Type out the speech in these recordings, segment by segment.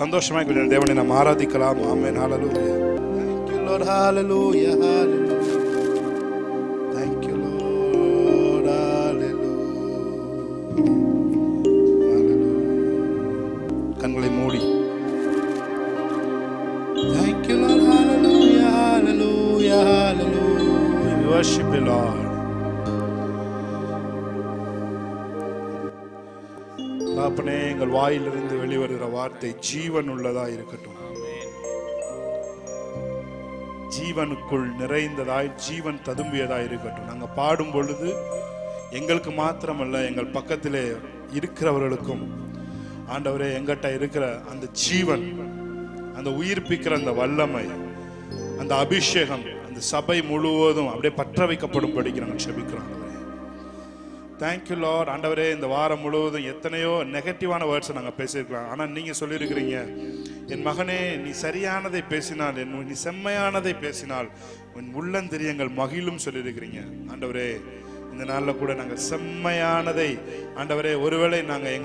சந்தோஷமாக கொஞ்சம் தேவனை நாம் ஆராதிக்கலாம். ஆமென். ஹல்லேலூயா. Thank you Lord. Hallelujah. Hallelujah. Thank you Lord. Hallelujah. Hallelujah. கண்களை மூடி. Thank you Lord. Hallelujah. Hallelujah. Hallelujah. We worship you Lord. அப்பனே, எங்கள் வாயிலிருந்து வெளிவருகிற வார்த்தை ஜீவன் உள்ளதா இருக்கட்டும். ஜீவனுக்குள் நிறைந்ததாய் ஜீவன் ததும்பியதாய் இருக்கட்டும். நாங்க பாடும் பொழுது எங்களுக்கு மாத்திரமல்ல, எங்கள் பக்கத்திலே இருக்கிறவர்களுக்கும் ஆண்டவரே எங்கிட்ட இருக்கிற அந்த ஜீவன், அந்த உயிர்ப்பிக்கிற அந்த வல்லமை, அந்த அபிஷேகம் அந்த சபை முழுவதும் அப்படியே பற்ற வைக்கப்படும்படிக்கு நாங்கள் செபிக்கிறோம். Thank you Lord. ஆண்டவரே, இந்த வாரம் முழுவதும் எத்தனையோ நெகட்டிவான வேர்ட்ஸை நாங்கள் பேசியிருக்கலாம். ஆனால் நீங்கள் சொல்லியிருக்கிறீங்க, என் மகனே, நீ சரியானதை பேசினால், நீ செம்மையானதை பேசினால் உன் உள்ளந்திரியங்கள் மகிழும் சொல்லியிருக்கிறீங்க. ஆண்டவரே, இந்த நாளில் கூட நாங்கள் செம்மையானதை ஆண்டவரே, ஒருவேளை நாங்கள்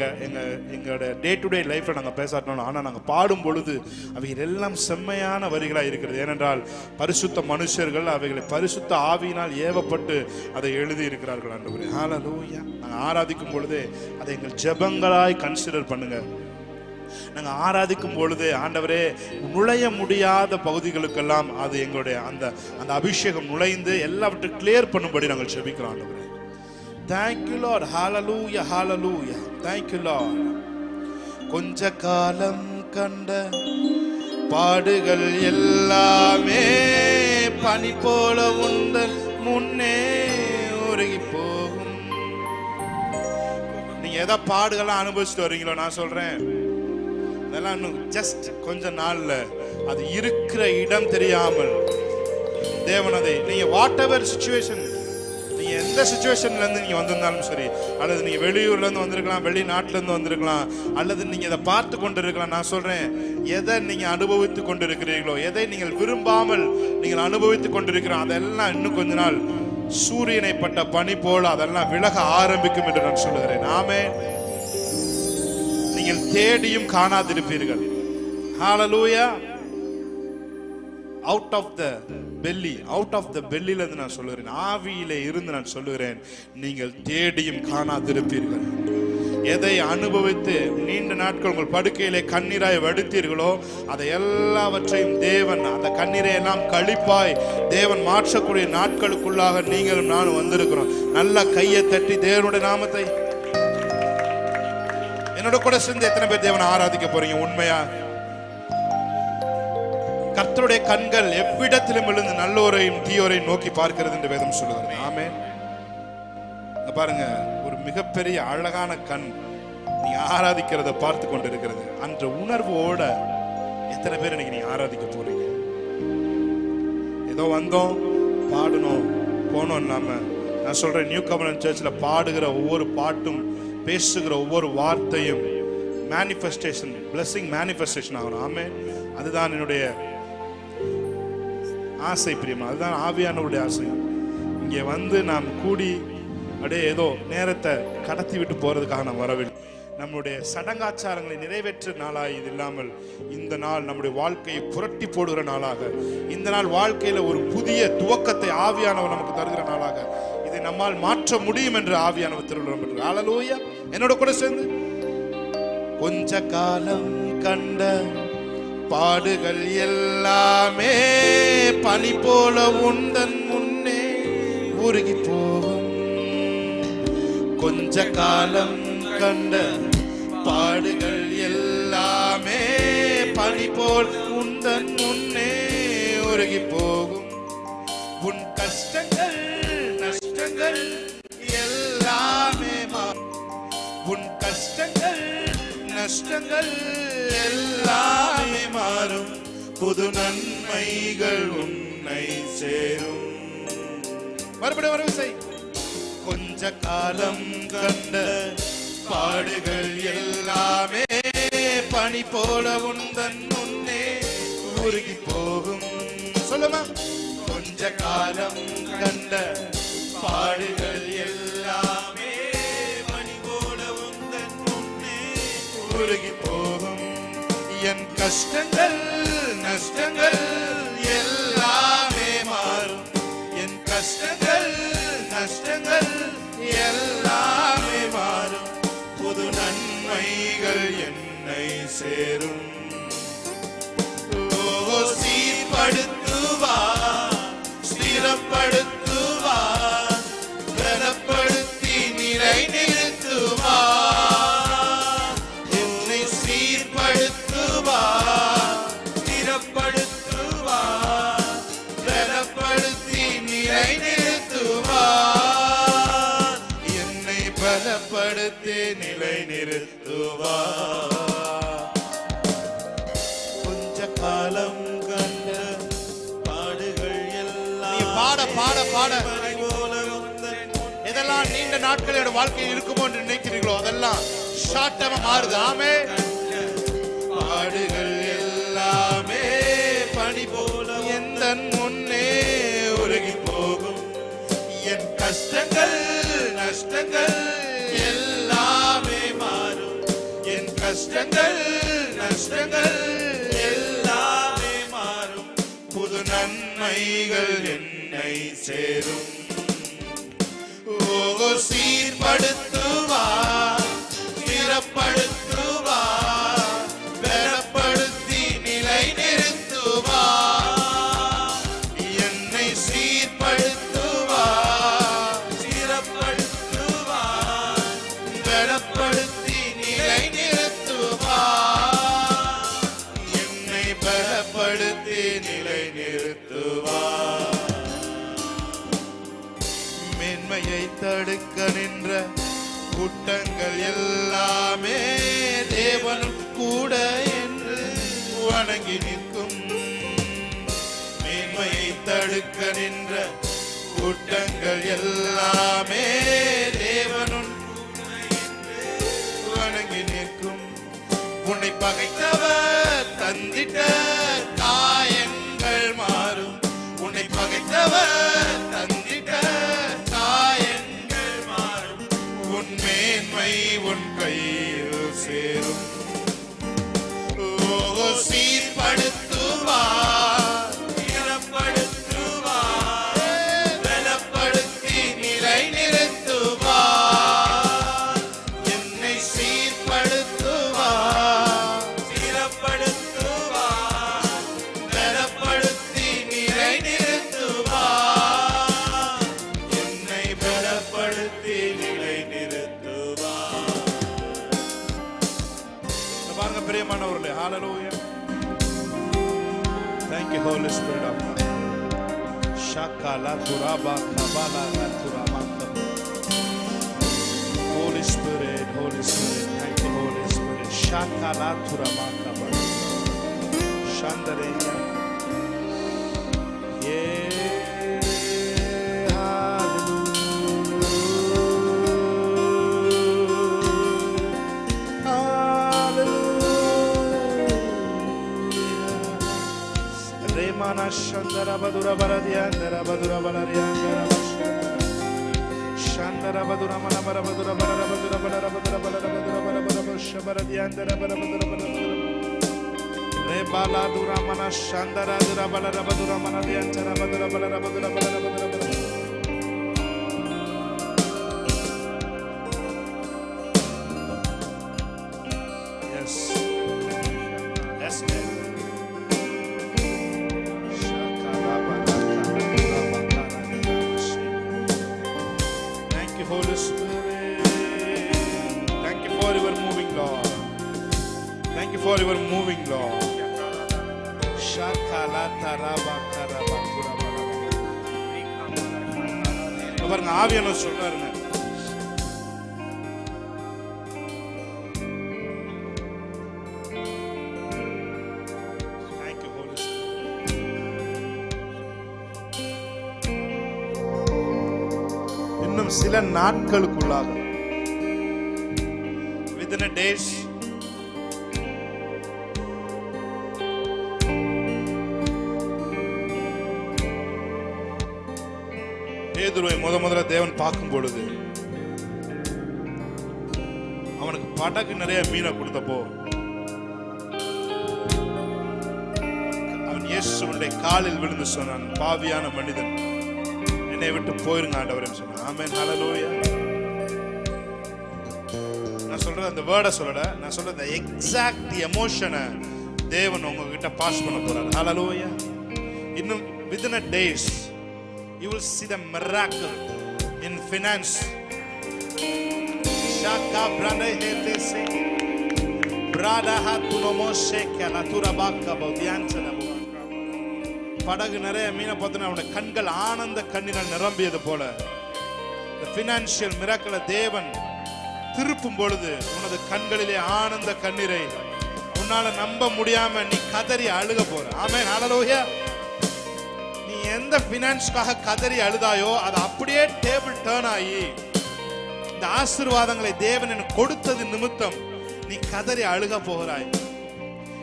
எங்களோட டே டு டே லைஃப்பில் நாங்கள் பேசாட்டோம், ஆனால் நாங்கள் பாடும் பொழுது அவைகள் எல்லாம் செம்மையான வரிகளாக இருக்கிறது. ஏனென்றால் பரிசுத்த மனுஷர்கள் அவைகளை பரிசுத்த ஆவியினால் ஏவப்பட்டு அதை எழுதி இருக்கிறார்கள். ஆண்டவரே, ஹல்லேலூயா. நாங்கள் ஆராதிக்கும் பொழுதே அதை எங்கள் ஜெபங்களாய் கன்சிடர் பண்ணுங்க. நாங்கள் ஆராதிக்கும் பொழுது ஆண்டவரே, நுழைய முடியாத பகுதிகளுக்கெல்லாம் அது எங்களுடைய அந்த அந்த அபிஷேகம் நுழைந்து எல்லாவற்றையும் கிளியர் பண்ணும்படி நாங்கள் ஜெபிக்கிறோம். ஆண்டவரே, thank you Lord. Hallelujah. Hallelujah. Thank you Lord. கொஞ்ச காலம் கண்ட பாடுகள் எல்லாமே பனி போல உந்தன் முன்னே உருகி போகும். நீங்க எதை பாடுகள்லாம் அனுபவிச்சுட்டு வரீங்களோ, நான் சொல்றேன், அதெல்லாம் இன்னும் ஜஸ்ட் கொஞ்ச நாள்ல அது இருக்கிற இடம் தெரியாமல் தேவன் அதை, நீங்க வாட் எவர் சிச்சுவேஷன், நீங்க எந்த சிச்சுவேஷன்ல இருந்து நீங்க வந்திருந்தாலும் சரி, அல்லது நீங்க வெளியூர்ல இருந்து வந்திருக்கலாம், வெளிநாட்டுல இருந்து வந்திருக்கலாம், அல்லது நீங்க இதை பார்த்து கொண்டு இருக்கலாம். நான் சொல்றேன், எதை நீங்க அனுபவித்து கொண்டிருக்கிறீர்களோ, எதை நீங்கள் விரும்பாமல் நீங்கள் அனுபவித்து கொண்டிருக்கிறோம், அதெல்லாம் இன்னும் கொஞ்ச நாள் சூரியனை பட்ட பனி போல அதெல்லாம் விலக ஆரம்பிக்கும் என்று நான் சொல்லுகிறேன். ஆமென். நீங்கள் தேடியும் காணாதிருப்பீர்கள். Hallelujah. Out of the belly, out of the பெல்லில இருந்து நான் சொல்லுகிறேன், ஆவியிலே இருந்து நான் சொல்லுகிறேன், நீங்கள் தேடியும் காணாதிருப்பீர்கள். எதை அனுபவித்து நீண்ட நாட்கள் உங்கள் படுக்கையிலே கண்ணீராய் வடித்தீர்களோ அதை எல்லாவற்றையும் தேவன் அந்த கண்ணீரை எல்லாம் கழிப்பாய் தேவன் மாற்றக்கூடிய நாட்களுக்குள்ளாக நீங்களும் நானும் வந்திருக்கிறோம். நல்ல கையை தட்டி தேவனுடைய நாமத்தை என்னோட கூட சேர்ந்து எத்தனை பேர் தேவனை ஆராதிக்க போறீங்க? உண்மையா? கர்த்தருடைய கண்கள் எவ்விடத்திலும் விழுந்து நல்லோரையும் தீயோரையும் நோக்கி பார்க்கிறது என்று வேதம் சொல்லுகிறது. ஆமென். பாருங்க, ஒரு மிகப்பெரிய அழகான கண் நீங்க ஆராதிக்கிறத பார்த்து கொண்டு இருக்கிறது. அந்த உணர்வோட எத்தனை பேர் இன்னைக்கு நீங்க ஆராதிக்க போறீங்க? ஏதோ வந்தோம், பாடணும், போனோம் இல்லாம, நான் சொல்றேன், நியூ கவர்னன்ட் சர்ச்சில் பாடுகிற ஒவ்வொரு பாட்டும், பேசுகிற ஒவ்வொரு வார்த்தையும் மேனிஃபெஸ்டேஷன், பிளெஸிங் மேனிஃபெஸ்டேஷன் ஆகணும். ஆமென். அதுதான் என்னுடைய ஆசை, பிரியமா. அதுதான் ஆவியானவருடைய ஆசை. இங்கே வந்து நாம் கூடி அப்படியே ஏதோ நேரத்தை கடத்தி விட்டு போறதுக்காக நாம் வரவில்லை. நம்முடைய சடங்காச்சாரங்களை நிறைவேற்ற நாளாக இது இல்லாமல் இந்த நாள் நம்முடைய வாழ்க்கையை புரட்டி போடுகிற நாளாக, இந்த நாள் வாழ்க்கையில ஒரு புதிய துவக்கத்தை ஆவியானவர் நமக்கு தருகிற நாளாக இதை நம்மால் மாற்ற முடியும் என்று ஆவியானவர் திருவிழா. ஹல்லேலூயா. என்னோட கூட சேர்ந்து, கொஞ்ச காலம் கண்ட பாடுகள் எல்லாமே பனி போல உந்தன் முன்னே உருகி போகும். கொஞ்ச காலம் கண்ட பாடுகள் எல்லாமே பனி போல் உந்தன் முன்னே உருகி போகும். உன் கஷ்டங்கள் நஷ்டங்கள் எல்லாமே மாறும். உன் கஷ்டங்கள் நஷ்டங்கள் எல்லாமே மாறும். புது நன்மைகள் உன்னை சேரும். மறுபடியும் ஒரு விசை. கொஞ்ச காலம் கண்ட பாடுகள் எல்லாமே பனி போல உந்தன் முன்னே உருகி போகும். சொல்லுமா? கொஞ்ச காலம் கண்ட பாடுகள் எல்லாமே பனி போல உந்தன் முன்னே உருகி போகும். என் கஷ்டங்கள் நஷ்டங்கள் எல்லாமே மாறும். என் கஷ்டங்கள் நஷ்டங்கள் எல்லாமே மாறும். புது நன்மைகள் என்னை சேரும். சீர்படுத்துவார், ஸ்திரப்படுத்துவார், பலப்படுத்தி நிலை நிறுத்துவார். என்னை சீர்படுத்துவார், ஸ்திரப்படுத்துவார், பலப்படுத்தி நிலை நிறுத்துவார். என்னை பலப்படுத்தி நிலை நிறுத்துவார். கொஞ்ச காலம் கண்ட பாடுகள் எல்லாம் பாட பாட பாட எதெல்லாம் நீண்ட நாட்களோட வாழ்க்கையில் இருக்குமோ என்று நினைக்கிறீர்களோ அதெல்லாம் ஷார்ட்டமா மாறுது. ஆமே. பாடுகள் எல்லாமே பனி போல எந்த முன்னே உருகி போகும். என் கஷ்டங்கள் நஷ்டங்கள் எல்லாமே மாறும். என் கஷ்டங்கள் நஷ்டங்கள் எல்லாமே மாறும். புது நன்மைகள் என்னை சேரும். சீர்படுத்துவார், ஸ்திரப்படுத்துவார், பலப்படுத்தி நிலை நிறுத்துவார். என்னை சீர்படுத்துவார், ஸ்திரப்படுத்துவார், பலப்படுத்தி நிலை நிறுத்துவார். என்னை பலப்படுத்தி நிலை நிறுத்துவார். மேன்மையை தடுக்க நின்ற கூட்டங்கள் எல்லாமே தேவனும் கூட என்று வணங்கி நிற்கும். மேன்மையை தடுக்க நின்ற கூட்டங்கள் எல்லாமே தேவனும் கூட என்று வணங்கி நிற்கும். உன்னை பகைத்தவர் தந்திட்ட காயங்கள் மாறும். உன்னை பகைத்தவர் தந்திட்ட காயங்கள் மாறும். உன் மேன்மை உன் கையில் சேரும். சீர்படுத்துவார், ஸ்திரப்படுத்துவார், பலப்படுத்தி நிலை நிறுத்துவார். என்னை சீர்படுத்துவார், ஸ்திரப்படுத்துவார், பலப்படுத்தி நிலை நிறுத்துவார். என்னை பலப்படுத்தி நிலை நிறுத்துவார். பாருங்க பிரியமானவர்களே, ஹalleluya. Thank you Holy Spirit of God. Shakala turaba kabala turama. Holy Spirit, Holy Spirit, thank you Holy Spirit. Shakala turama kabala. Shandareya. Yeah, hallelujah. Hallelujah. Remana Shandara Badura Baradiandara Badura Balariandara Shandara Badura Manamara Badura Badura Badura Badura Badura Badura Badura Shabaradiandara Badura Badura Rebala Dura Mana Shandara Dura Balara Badura Manadiantara Badura Balara Badura Badura Badura Badura. Yes. Yes, man. Thank you, Holy Spirit. Thank you for your moving, Lord. Thank you for your moving, Lord. பாருங்க, ஆவியானவர் சொல்றாருங்க, இன்னும் சில நாட்களுக்குள்ளாக within a days பேதுருவை முதல்ல தேவன் பார்க்கும் பொழுது அவனுக்கு படகு நிறைய மீனை கொடுத்தப்போ இயேசுவுடைய காலில் விழுந்து சொன்னான், பாவியான மனிதன், என்னை விட்டு போயிருங்க ஆண்டவரேன்னு சொன்னான். ஆமென், ஹல்லேலூயா. நான் சொல்றது அந்த வேர்டை சொல்லல, நான் சொல்றது the exact எமோஷனை தேவன் உங்ககிட்ட பாஸ் பண்ண போறார். ஹல்லேலூயா. இன்னும் within a days you will see the miracle in finance. Shaka branda hetese brada hatunomo shekala turabaka bodianchana. படகு நிறைய மீனை பார்த்தோன்னா அவனுடைய கண்கள் ஆனந்த கண்ணினால் நிரம்பியது போல the financial miracle தேவன் திருப்பும் பொழுது உனது கண்களிலே ஆனந்த கண்ணீரை உன்னால நம்ப முடியாம நீ கதறி அழுக போற. ஆமென், ஹல்லேலூயா. நீ எந்த பினான்ஸ்க்காக கதறி அழுதாயோ அது அப்படியே டேபிள் டர்ன் ஆகி இந்த ஆசீர்வாதங்களை தேவன் எனக்கு கொடுத்தது நிமித்தம் நீ கதறி அழுக போகிறாய்.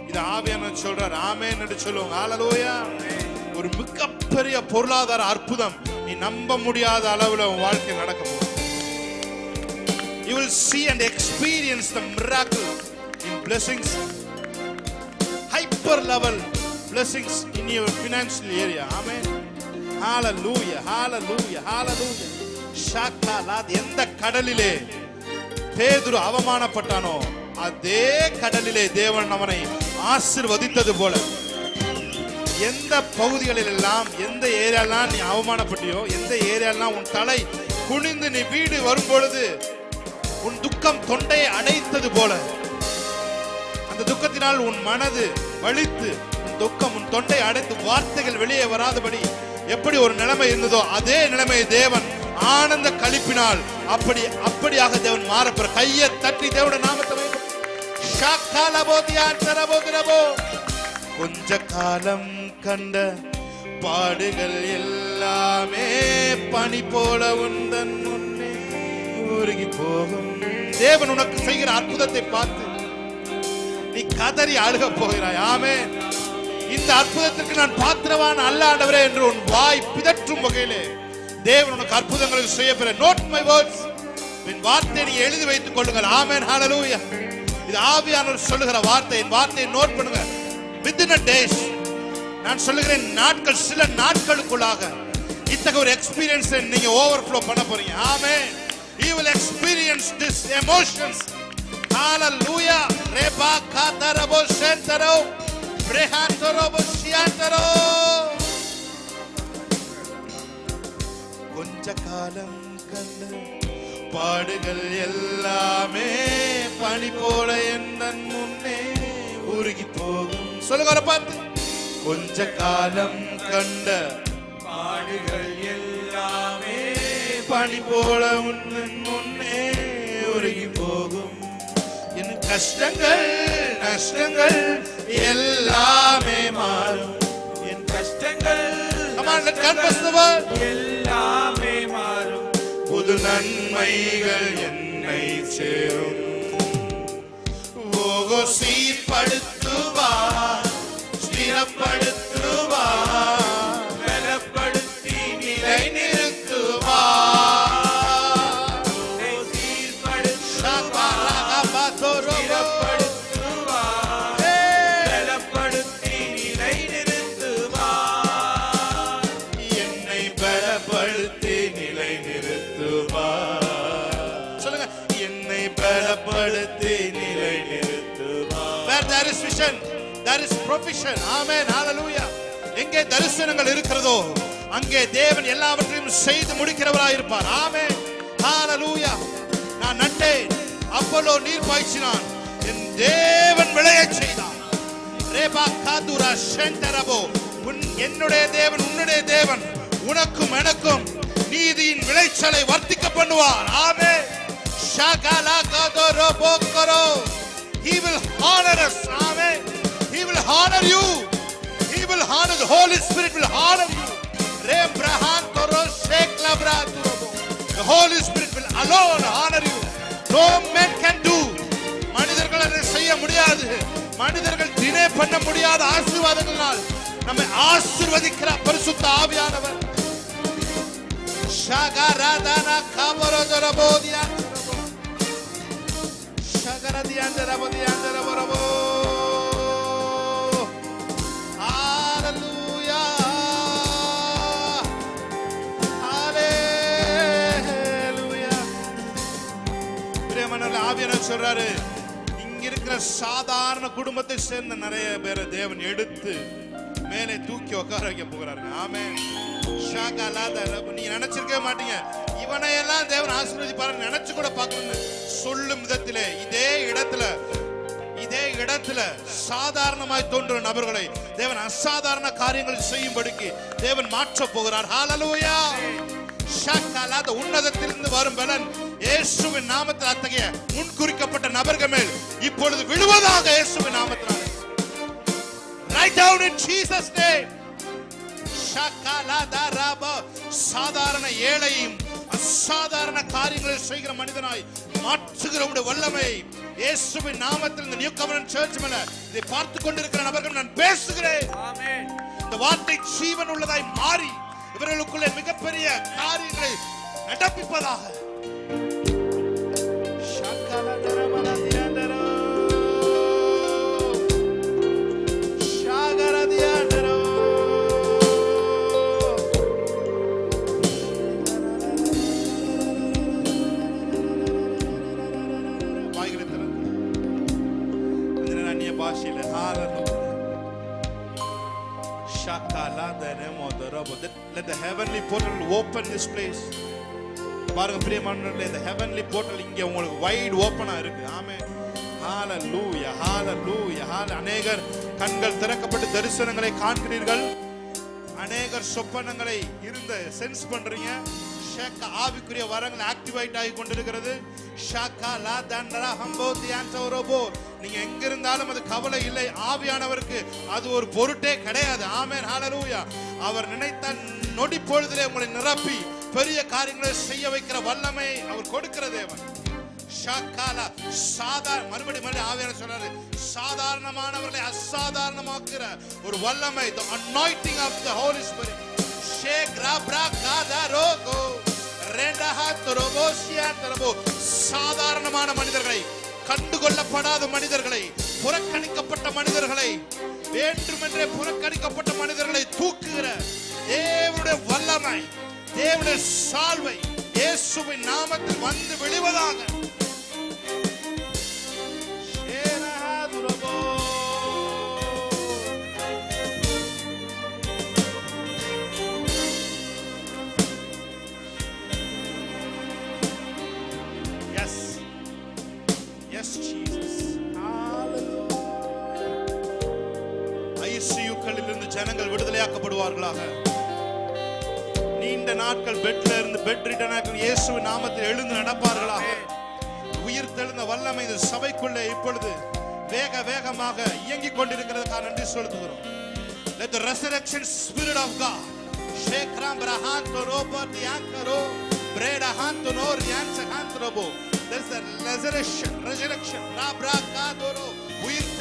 இது ஆவியானவர் சொல்றார். ஆமென் என்று சொல்லுவாங்க. ஹல்லேலூயா. ஒரு மிகப்பெரிய பொருளாதார அற்புதம் நீ நம்ப முடியாத அளவுல உன் வாழ்க்கையில் நடக்க போகுது. You will see and experience the miracle in blessings, hyper level blessings in your financial area. Amen. Hallelujah, hallelujah, hallelujah. Shakala, எந்த கடலிலே பேதுரு அவமானப்பட்டானோ அதே கடலிலே தேவன் அவனை ஆசீர்வதித்தது போல எந்த பகுதிகளில் எல்லாம் எந்த ஏரியாலாம் நீ அவமானப்பட்டியோ, எந்த ஏரியாலாம் உன் தலை குனிந்து நீ வீடு வரும் பொழுது உன் துக்கம் தொண்டையை அடைத்தது போல, அந்த துக்கத்தினால் உன் மனது வலித்து உன் துக்கம் உன் தொண்டை அடைத்து வார்த்தைகள் வெளியே வராதபடி எப்படி ஒரு நிலைமை இருந்ததோ அதே நிலைமையை தேவன் ஆனந்த களிப்பினால் அப்படியாக தேவன் மாறப்போற. கையை தட்டி தேவனுடைய நாமத்தை கொஞ்ச காலம் கண்ட பாடுகள் எல்லாமே பனி போல உந்தன் முன்னே உருகி போகும். தேவன் உனக்கு செய்கிற அற்புதத்தை பார்த்து நீ கதறி அழுக போகிறாய். ஆமென். இந்த அற்புதத்திற்கு நான் பாத்திரவான் அல்ல ஆண்டவரே என்று உன் வாய் பிதற்றும் வகையிலே தேவன் உனக்கு அற்புதங்களை செய்ய பெற. Note my words. என் வார்த்தையை நீ எழுதி வைத்துக் கொள்ளுங்கள். ஆமென், ஹல்லேலூயா. இது ஆவியானவர் சொல்லுகிற வார்த்தை. என் வார்த்தையை நோட் பண்ணுங்க. within a days நான் சொல்லுகிறேன், நாட்கள் சில நாட்களுக்குள்ளாக இத்தகைய ஒரு எக்ஸ்பீரியன்ஸ் நீங்க ஓவர்ஃப்ளோ பண்ண போறீங்க. ஆமென். You will experience this emotions. Hallelujah. Reba katarabo sentaro brehantaro boshiantaro. கொஞ்ச காலம் கண்ட பாடுகள் எல்லாமே பனி போல எந்தன் முன்னே உருகி போகும். சொல்லுங்க பார்த்து. கொஞ்ச காலம் கண்ட பாடுகள் எல்லாமே பனி போல உன் முன்னே உருகி போகும். என் கஷ்டங்கள் நஷ்டங்கள் எல்லாமே மாறும். என் கஷ்டங்கள் எல்லாமே மாறும். புது நன்மைகள் என்னை சேரும். ஓகோ சீர்படுத்துவா ஸ்திரப்படுத்துவா பலப்படுத்தி நிலை நிறுத்துவா. பலப்படுத்தி நிலை நிறுத்துவா. என்னை பலப்படுத்தி நிலை நிறுத்துவா. சொல்லுங்க, என்னை பலப்படுத்தி நிலை நிறுத்துவா. Where there is vision, there is provision. Amen, hallelujah. எங்கே தரிசனங்கள் இருக்கிறதோ அங்கே தேவன் எல்லாவற்றையும் செய்து முடிக்கிறவராய் இருப்பார். ஆமென், ஹalleluya. நான் நட்டேன், அப்போலோ நீர் பாய்ச்சினான், என் தேவன் விளையச் செய்தார். ரேபா காதுரா சென்டரபோ. என்னுடைய தேவன் உன்னுடைய தேவன் உனக்கும் எனக்கும் நீதியின் விளைச்சலை வர்த்திக்க பண்ணுவார். ஆமென். ஷகலா கதரோ போக்கரோ. He will honor us. Amen. He will honor you. He will honor, the Holy Spirit will honor you. The Holy Spirit will alone honor you. No man can do. மனிதர்கள் அதை செய்ய முடியாது. மனிதர்கள் டிலே பண்ண முடியாத ஆசீர்வாதங்களால் நம்மை ஆசீர்வதிக்கிற பரிசுத்த ஆவியானவர். ஷகரதனா கபரதரபோதியா ஷகரதியாந்தரபோதியாந்தரபரபோ. Hallelujah. ஆவியானவர் சொல்றாரு, இங்க இருக்கிற சாதாரண குடும்பத்தை சேர்ந்த நிறைய பேரை தேவன் எடுத்து மேலே தூக்கி உட்கார வைக்க போகிறாரு. ஆமென். நீங்க நினைச்சிருக்கவே மாட்டீங்க, இவனை எல்லாம் தேவன் ஆசீர்வதிப்பாரு நினைச்சு கூட பார்க்கணும்னு சொல்லும் விதத்திலே இதே இடத்துல சாதாரணமாய் தோன்ற நபர்களை தேவன் அசாதாரண காரியங்களை செய்யும்படிக்கு தேவன் மாற்ற போகிறார். ஹல்லேலூயா. ஷக்கலாத உன்னதத்திலிருந்து வரும் பலன் இயேசுவின் நாமத்தில் அத்தகைய முன்குறிக்கப்பட்ட நபர்கள் மேல் இப்பொழுது விழுவதாக இயேசுவின் நாமத்தில். Right down in Jesus name. ஷக்கலாத ரப சாதாரண ஏழையும் அசாதாரண காரியங்களை செய்கிற மனிதனாய் மாற்றுகிற வல்லமை இயேசுவின் நாமத்தில் இந்த நியூ கவர்னன்ட் சர்ச் மேல இதை பார்த்து கொண்டிருக்கிற நபர்கள் நான் பேசுகிறேன். ஆமென். இந்த வார்த்தை ஜீவன் உள்ளதாய் மாறி இவர்களுக்குள்ளே மிகப்பெரிய காரியங்களை நடப்பிப்பதாக. Let the heavenly portal open this place. பாருங்க பிரியமானவர்களே, இந்த heavenly portal இங்க உங்களுக்கு வைட் ஓபனா இருக்கு. ஆமென். ஹalleluya hallelujah. அநேகர் கண்கள் திறக்கப்பட்டு தரிசனங்களை காண்கிறீர்கள். அநேகர் சொப்பனங்களை இருந்த சென்ஸ் பண்றீங்க. ஷக்க ஆவிக்குரிய வரங்கள் ஆக்டிவேட் ஆகி கொண்டிருக்கிறது. ஷக்க லா தண்டரா ஹம்போ தியான்டோரோபோ. நீங்க எங்க இருந்தாலும் அது கவலை இல்லை. ஆவியானவருக்கு அது ஒரு பொருட்டே கிடையாது. ஆமென். ஹalleluya. அவர் நினைத்த நொடி பொழுதிலே உங்களை நிரப்பி பெரிய காரியங்களை செய்ய வைக்கிற வல்லமை அவர் கொடுக்கிற தேவன். ஷக்கலா மறுபடியும் ஆவியானவர் சொல்றாரு, சாதாரணமானவர்களை அசாதாரணமாக்குற ஒரு வல்லமை, the anointing of the Holy Spirit. சாதாரணமான மனிதர்களை, கண்டுகொள்ளப்படாத மனிதர்களை, புறக்கணிக்கப்பட்ட மனிதர்களை, வேண்டுமென்றே புறக்கணிக்கப்பட்ட மனிதர்களை தூக்குகிற தேவனுடைய வல்லமை, தேவனுடைய சால்வை இயேசுவின் நாமத்தில் வந்து விழுவதாக. ஜனங்கள் விடுதலையாக்கப்படுவார்களாக. நீண்ட நாட்கள் பெட்ல இருந்து பெட் ரிட்டர்ன் இயேசுவின் நாமத்தில் எழுந்து நடப்பார்களாக. உயிர் தெழுந்த வல்லமை இந்த சபைக்குள்ளே இப்பொழுது வேக வேகமாக இயங்கிக் கொண்டிருக்கிறதுக்காக நன்றி செலுத்துகிறோம். Let the resurrection spirit of God shake ram brahan to robo diankaro breda han to no rian sakantro. There's a resurrection rabra kadoro. உயிர்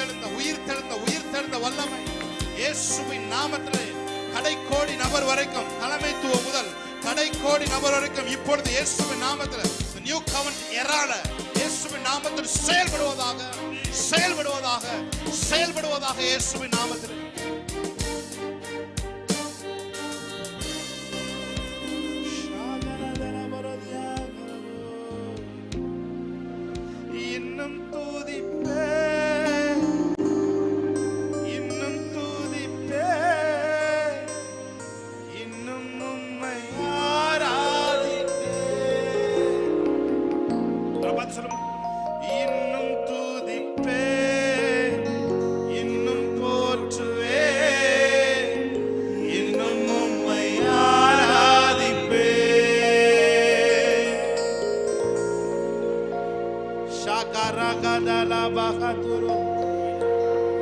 தெழுந்த வல்லமை இயேசுவின் நாமத்திலே கடைக்கோடி நபர் வரைக்கும், தலைமைத்துவம் முதல் கடைக்கோடி நபர் வரைக்கும் இப்பொழுது இயேசுவின் நாமத்தில் நியூ கவர்னன்ட் எரால இயேசுவின் நாமத்தில் செயல்படுவதாக இயேசுவின் நாமத்தில். இன்னும் துதிப்பே,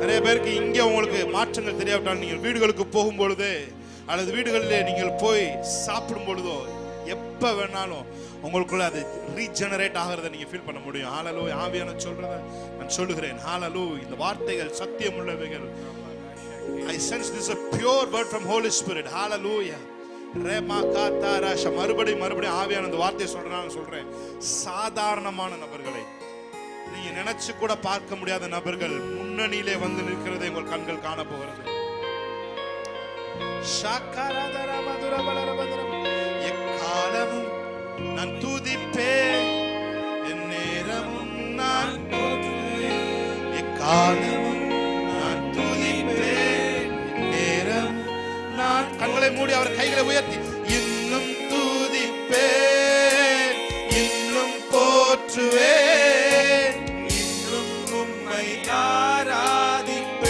நிறைய பேருக்கு இங்க உங்களுக்கு மாற்றங்கள் தெரியாவிட்டால் நீங்கள் வீடுகளுக்கு போகும் பொழுது அல்லது வீடுகளிலே நீங்கள் போய் சாப்பிடும் பொழுதோ எப்ப வேணாலும் உங்களுக்குள்ள அது ரீஜெனரேட் ஆகிறத நீங்க ஃபீல் பண்ண முடியும். ஹalleluya. ஆவியானவர் சொல்றத நான் சொல்லுகிறேன். ஹalleluya. இந்த வார்த்தைகள் சத்தியம் உள்ளவைகள். I sense this is a pure word from Holy Spirit. Hallelujah. மறுபடியும் ஆவியானவர் இந்த வார்த்தையை சொல்றேன். சாதாரணமான நபர்களை, நீங்க நினைச்சு கூட பார்க்க முடியாத நபர்கள் முன்னணியிலே வந்து நிற்கிறதை உங்கள் கண்கள் காண போகிறது. எக்காலமும் நான் துதிப்பேன், என் நேரமும் நான் எக்காலமும் நான் துதிப்பேன், நேரம் நான் கண்களை மூடி அவர் கைகளை உயர்த்தி இன்னும் துதிப்பேன், இன்னும் போற்றுவேன், இன்னும் உம்மை ஆராதிப்பேன்,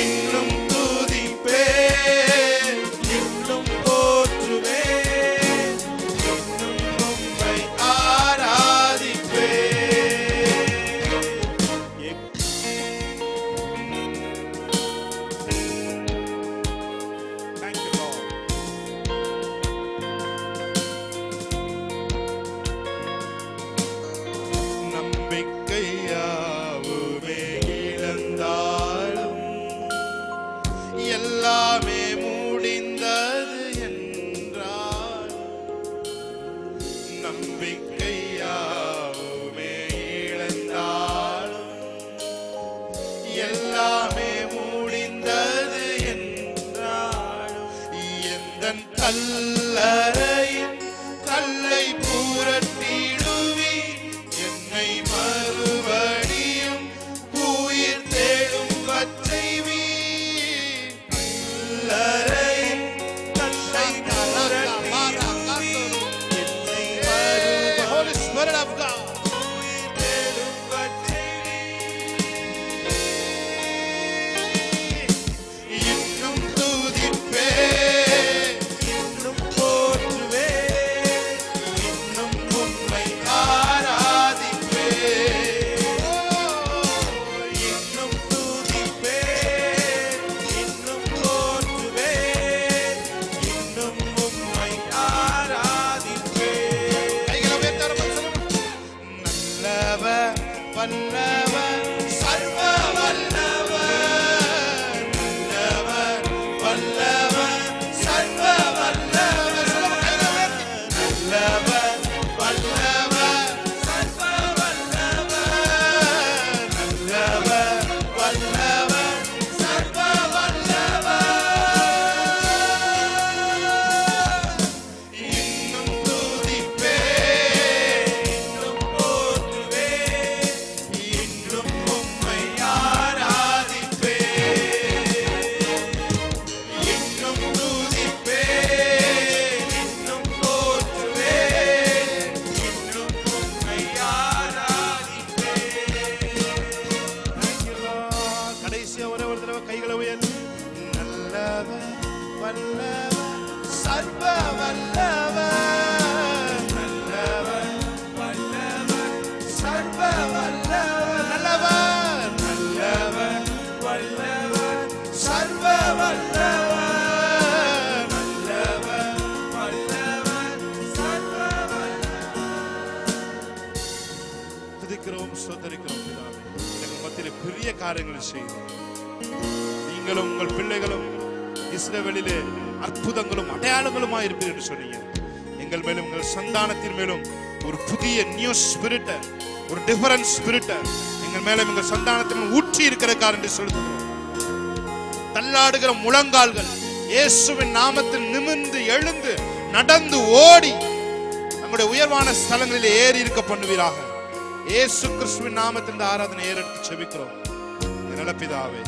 இன்னும் துதிப்பேன், இன்னும் போற்றுவேன், இன்னும் உம்மை ஆராதிப்பேன். Thank you, Lord. நம்பிக்கையாவுமே இழந்தாலும் எல்லாமே முடிந்தது என்றால், நம்பிக்கையாவுமே இழந்தாலும் எல்லாமே முடிந்தது என்றாலும், எந்தன் கல்லறையின் கல்லை புரட்டிடுவி, என்னை மறுபடியும் உயிர் தேடும் வச்சைவி, கல்லறையின் கல்லை புரட்டிடுவி, என்னை மறுபடியும் Holy Spirit of God உயிர் தேடும் வச்சைவி, இன்னும் துதிப்பேன், இன்னும் போற்றுவேன், இன்னும் உம்மை ஆராதிப்பேன், இன்னும் துதிப்பேன், இன்னும் போற்றுவேன், இன்னும் உம்மை ஆராதிப்பேன். கைகளை உயர்த்தி நல்லவர் வல்லவர் சர்வ வல்லவர், நல்லவர் வல்லவர் சர்வ வல்லவர், நல்லவர் வல்லவர் சர்வ வல்லவர், நல்லவர் வல்லவர் சர்வ வல்லவர், இன்னும் துதிப்பேன், இன்னும் போற்றுவேன், இன்னும் உம்மை ஆராதிப்பேன், இன்னும் துதிப்பேன், இன்னும் போற்றுவேன், இன்னும் உம்மை ஆராதிப்பேன். Thank you, Lord. கடைசியா ஒரே ஒரு தடவை கைகளை உயர்த்தி நல்லவர் வல்லவர் சர்வ வல்லவர், நல்லவர் வல்லவர் சர்வ வல்லவர், நல்லவர் நல்லவர் வல்லவர் சர்வ வல்லவர், நல்லவர் வல்லவர் சர்வ வல்லவர். துதிக்கிறோம், ஸ்தோத்திரிக்கிறோம் பிதாவே. எங்கள் மத்தியிலே பெரிய காரியங்களை செய்து நீங்களும் உங்கள் பிள்ளைகளும் இஸ்ரவேலிலே அற்புதங்களும் அடையாளங்களுமாய் இருப்பீர்கள் என்று சொன்னீங்க. எங்கள் மேலும் உங்கள் சந்தானத்தின் மேலும் ஒரு புதிய நியூ ஸ்பிரிட், ஒரு டிஃபரன்ஸ் ஸ்பிரிட் எங்கள் மேலும் எங்கள் சந்தானத்தின் ஊற்றி இருக்கிறக்கார் என்று சொல்லுகிறோம். தள்ளாடுகிற முழங்கால்கள் இயேசுவின் நாமத்தில் நிமிர்ந்து எழுந்து நடந்து ஓடி நம்முடைய உயர்வான ஸ்தலங்களிலே ஏறி இருக்க பண்ணுவீராக. இயேசு கிறிஸ்துவின் நாமத்தில் இந்த ஆராதனை ஏறெடுத்து செபிக்கிறோம் நல்ல பிதாவே.